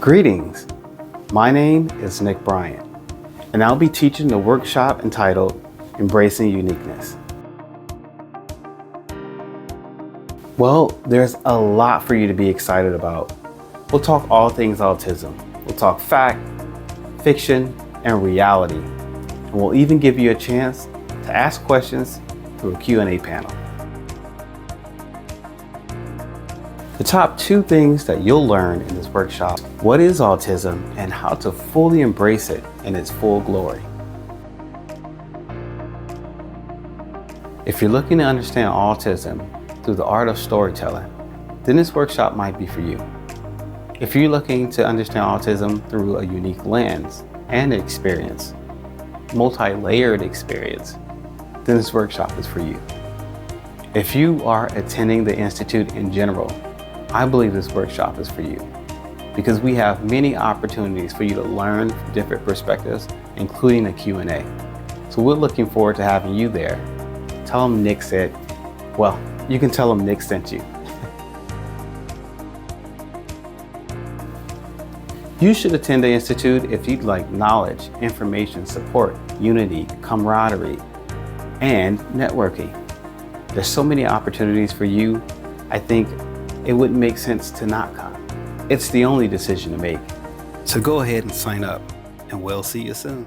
Greetings, my name is Nic Bryant, and I'll be teaching the workshop entitled Embracing Uniqueness. Well, there's a lot for you to be excited about. We'll talk all things autism. We'll talk fact, fiction, and reality. And we'll even give you a chance to ask questions through a Q&A panel. The top 2 things that you'll learn in this workshop: what is autism and how to fully embrace it in its full glory. If you're looking to understand autism through the art of storytelling, then this workshop might be for you. If you're looking to understand autism through a unique lens and experience, multi-layered experience, then this workshop is for you. If you are attending the Institute in general, I believe this workshop is for you because we have many opportunities for you to learn from different perspectives, including a Q&A. So we're looking forward to having you there. Tell them Nic said, well, you can tell them Nic sent you. You should attend the Institute if you'd like knowledge, information, support, unity, camaraderie, and networking. There's so many opportunities for you. I think it wouldn't make sense to not come. It's the only decision to make. So go ahead and sign up, and we'll see you soon.